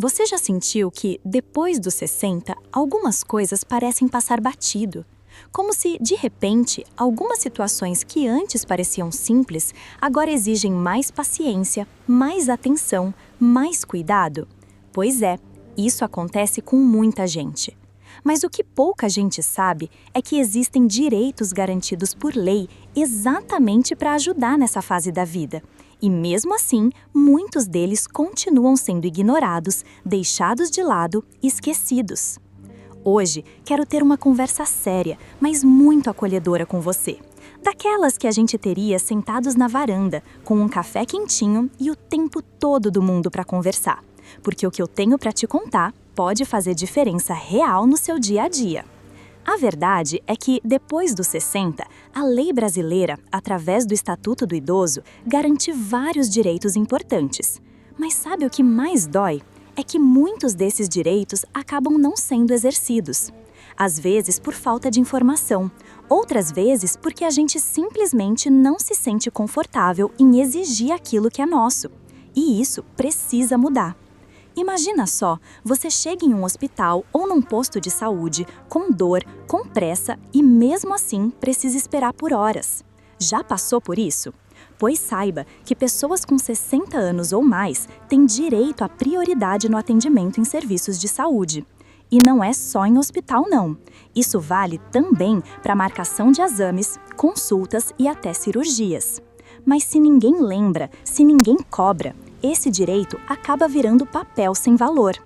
Você já sentiu que, depois dos 60, algumas coisas parecem passar batido? Como se, de repente, algumas situações que antes pareciam simples, agora exigem mais paciência, mais atenção, mais cuidado? Pois é, isso acontece com muita gente. Mas o que pouca gente sabe é que existem direitos garantidos por lei exatamente para ajudar nessa fase da vida. E mesmo assim, muitos deles continuam sendo ignorados, deixados de lado, esquecidos. Hoje, quero ter uma conversa séria, mas muito acolhedora com você. Daquelas que a gente teria sentados na varanda, com um café quentinho e o tempo todo do mundo para conversar. Porque o que eu tenho para te contar pode fazer diferença real no seu dia a dia. A verdade é que, depois dos 60, a lei brasileira, através do Estatuto do Idoso, garante vários direitos importantes. Mas sabe o que mais dói? É que muitos desses direitos acabam não sendo exercidos. Às vezes por falta de informação, outras vezes porque a gente simplesmente não se sente confortável em exigir aquilo que é nosso. E isso precisa mudar. Imagina só, você chega em um hospital ou num posto de saúde, com dor, com pressa e mesmo assim precisa esperar por horas. Já passou por isso? Pois saiba que pessoas com 60 anos ou mais têm direito à prioridade no atendimento em serviços de saúde. E não é só em hospital não. Isso vale também para marcação de exames, consultas e até cirurgias. Mas se ninguém lembra, se ninguém cobra, esse direito acaba virando papel sem valor.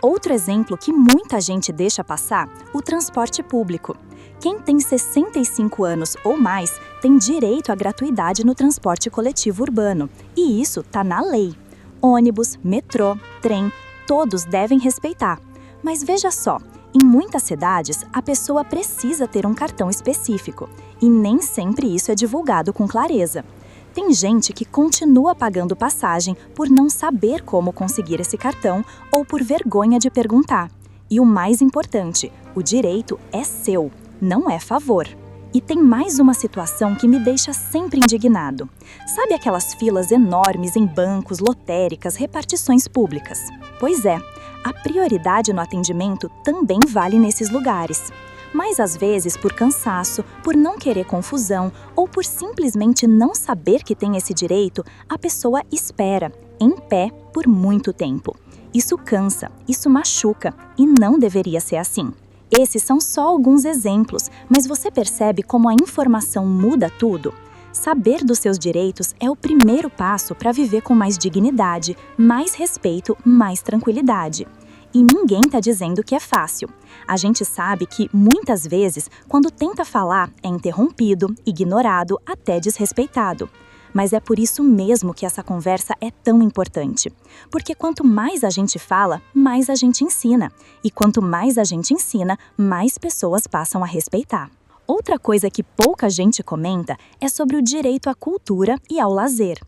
Outro exemplo que muita gente deixa passar, o transporte público. Quem tem 65 anos ou mais tem direito à gratuidade no transporte coletivo urbano, e isso está na lei. Ônibus, metrô, trem, todos devem respeitar. Mas veja só, em muitas cidades a pessoa precisa ter um cartão específico, e nem sempre isso é divulgado com clareza. Tem gente que continua pagando passagem por não saber como conseguir esse cartão ou por vergonha de perguntar. E o mais importante, o direito é seu, não é favor. E tem mais uma situação que me deixa sempre indignado. Sabe aquelas filas enormes em bancos, lotéricas, repartições públicas? Pois é, a prioridade no atendimento também vale nesses lugares. Mas às vezes, por cansaço, por não querer confusão ou por simplesmente não saber que tem esse direito, a pessoa espera, em pé, por muito tempo. Isso cansa, isso machuca e não deveria ser assim. Esses são só alguns exemplos, mas você percebe como a informação muda tudo? Saber dos seus direitos é o primeiro passo para viver com mais dignidade, mais respeito, mais tranquilidade. E ninguém está dizendo que é fácil. A gente sabe que, muitas vezes, quando tenta falar, é interrompido, ignorado, até desrespeitado. Mas é por isso mesmo que essa conversa é tão importante. Porque quanto mais a gente fala, mais a gente ensina. E quanto mais a gente ensina, mais pessoas passam a respeitar. Outra coisa que pouca gente comenta é sobre o direito à cultura e ao lazer.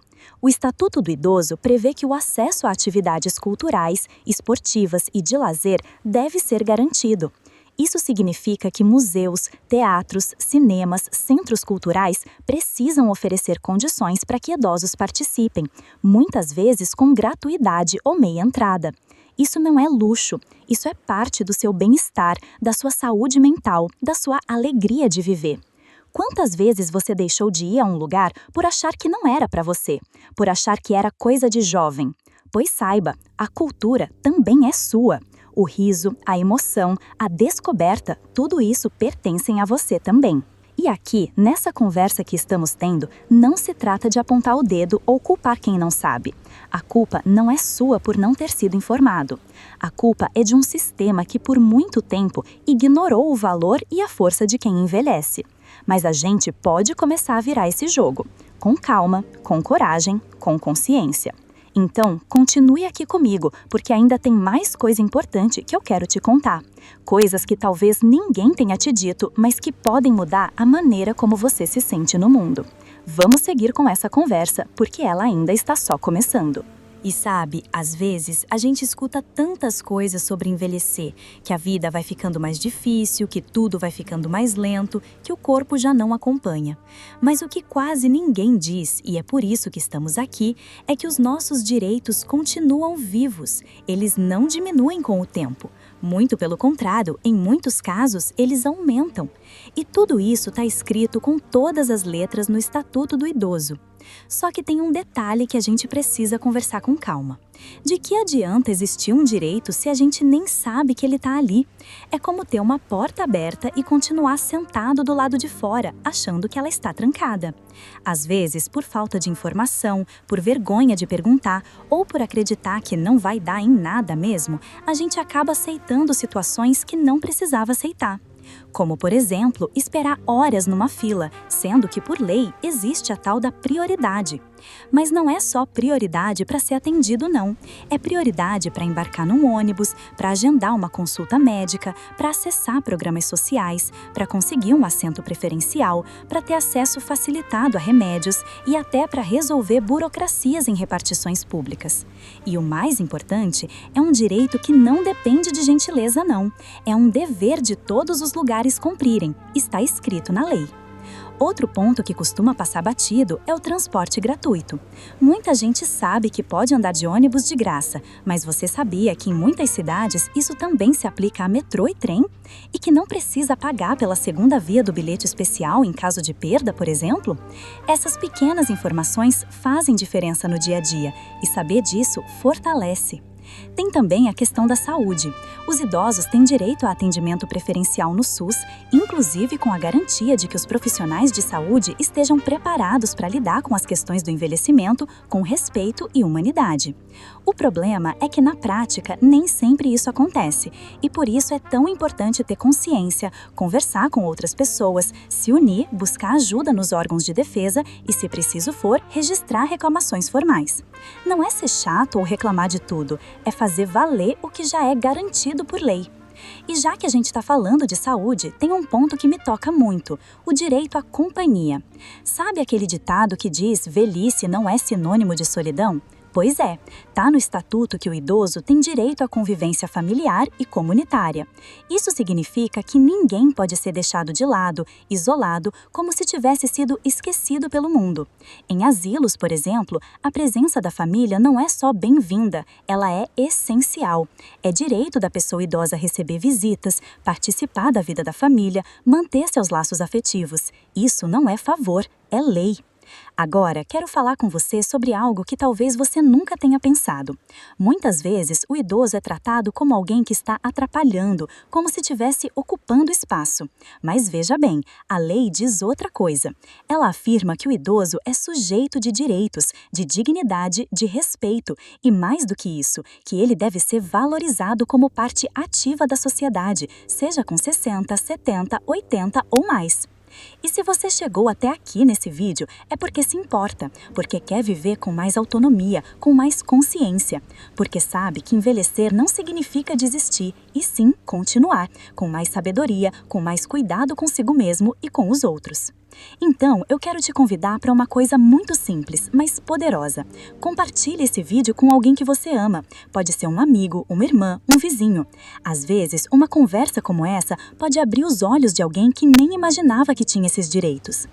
O Estatuto do Idoso prevê que o acesso a atividades culturais, esportivas e de lazer deve ser garantido. Isso significa que museus, teatros, cinemas, centros culturais precisam oferecer condições para que idosos participem, muitas vezes com gratuidade ou meia entrada. Isso não é luxo, isso é parte do seu bem-estar, da sua saúde mental, da sua alegria de viver. Quantas vezes você deixou de ir a um lugar por achar que não era para você, por achar que era coisa de jovem? Pois saiba, a cultura também é sua. O riso, a emoção, a descoberta, tudo isso pertencem a você também. E aqui, nessa conversa que estamos tendo, não se trata de apontar o dedo ou culpar quem não sabe. A culpa não é sua por não ter sido informado. A culpa é de um sistema que por muito tempo ignorou o valor e a força de quem envelhece. Mas a gente pode começar a virar esse jogo, com calma, com coragem, com consciência. Então, continue aqui comigo, porque ainda tem mais coisa importante que eu quero te contar. Coisas que talvez ninguém tenha te dito, mas que podem mudar a maneira como você se sente no mundo. Vamos seguir com essa conversa, porque ela ainda está só começando. E sabe, às vezes a gente escuta tantas coisas sobre envelhecer, que a vida vai ficando mais difícil, que tudo vai ficando mais lento, que o corpo já não acompanha. Mas o que quase ninguém diz, e é por isso que estamos aqui, é que os nossos direitos continuam vivos. Eles não diminuem com o tempo. Muito pelo contrário, em muitos casos, eles aumentam. E tudo isso está escrito com todas as letras no Estatuto do Idoso. Só que tem um detalhe que a gente precisa conversar com calma. De que adianta existir um direito se a gente nem sabe que ele está ali? É como ter uma porta aberta e continuar sentado do lado de fora, achando que ela está trancada. Às vezes, por falta de informação, por vergonha de perguntar ou por acreditar que não vai dar em nada mesmo, a gente acaba aceitando situações que não precisava aceitar. Como, por exemplo, esperar horas numa fila, sendo que, por lei, existe a tal da prioridade. Mas não é só prioridade para ser atendido, não. É prioridade para embarcar num ônibus, para agendar uma consulta médica, para acessar programas sociais, para conseguir um assento preferencial, para ter acesso facilitado a remédios e até para resolver burocracias em repartições públicas. E o mais importante, é um direito que não depende de gentileza, não. É um dever de todos os lugares cumprirem. Está escrito na lei. Outro ponto que costuma passar batido é o transporte gratuito. Muita gente sabe que pode andar de ônibus de graça, mas você sabia que em muitas cidades isso também se aplica a metrô e trem? E que não precisa pagar pela segunda via do bilhete especial em caso de perda, por exemplo? Essas pequenas informações fazem diferença no dia a dia, e saber disso fortalece. Tem também a questão da saúde. Os idosos têm direito a atendimento preferencial no SUS, inclusive com a garantia de que os profissionais de saúde estejam preparados para lidar com as questões do envelhecimento com respeito e humanidade. O problema é que, na prática, nem sempre isso acontece, e por isso é tão importante ter consciência, conversar com outras pessoas, se unir, buscar ajuda nos órgãos de defesa e, se preciso for, registrar reclamações formais. Não é ser chato ou reclamar de tudo, é fazer valer o que já é garantido por lei. E já que a gente está falando de saúde, tem um ponto que me toca muito: o direito à companhia. Sabe aquele ditado que diz velhice não é sinônimo de solidão? Pois é, tá no Estatuto que o idoso tem direito à convivência familiar e comunitária. Isso significa que ninguém pode ser deixado de lado, isolado, como se tivesse sido esquecido pelo mundo. Em asilos, por exemplo, a presença da família não é só bem-vinda, ela é essencial. É direito da pessoa idosa receber visitas, participar da vida da família, manter seus laços afetivos. Isso não é favor, é lei. Agora, quero falar com você sobre algo que talvez você nunca tenha pensado. Muitas vezes, o idoso é tratado como alguém que está atrapalhando, como se estivesse ocupando espaço. Mas veja bem, a lei diz outra coisa. Ela afirma que o idoso é sujeito de direitos, de dignidade, de respeito e, mais do que isso, que ele deve ser valorizado como parte ativa da sociedade, seja com 60, 70, 80 ou mais. E se você chegou até aqui nesse vídeo, é porque se importa, porque quer viver com mais autonomia, com mais consciência, porque sabe que envelhecer não significa desistir, e sim continuar, com mais sabedoria, com mais cuidado consigo mesmo e com os outros. Então, eu quero te convidar para uma coisa muito simples, mas poderosa. Compartilhe esse vídeo com alguém que você ama. Pode ser um amigo, uma irmã, um vizinho. Às vezes, uma conversa como essa pode abrir os olhos de alguém que nem imaginava que tinha esses direitos.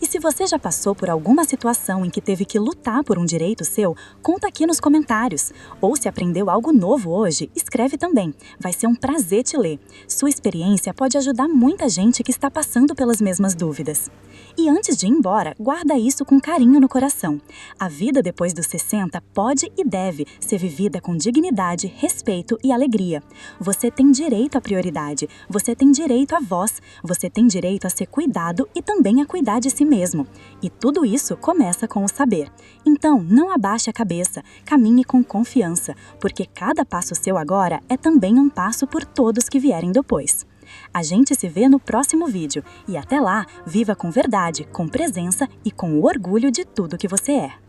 E se você já passou por alguma situação em que teve que lutar por um direito seu, conta aqui nos comentários. Ou se aprendeu algo novo hoje, escreve também. Vai ser um prazer te ler. Sua experiência pode ajudar muita gente que está passando pelas mesmas dúvidas. E antes de ir embora, guarda isso com carinho no coração. A vida depois dos 60 pode e deve ser vivida com dignidade, respeito e alegria. Você tem direito à prioridade, você tem direito à voz, você tem direito a ser cuidado e também a cuidar de si mesmo. E tudo isso começa com o saber. Então, não abaixe a cabeça, caminhe com confiança, porque cada passo seu agora é também um passo por todos que vierem depois. A gente se vê no próximo vídeo e até lá, viva com verdade, com presença e com o orgulho de tudo que você é.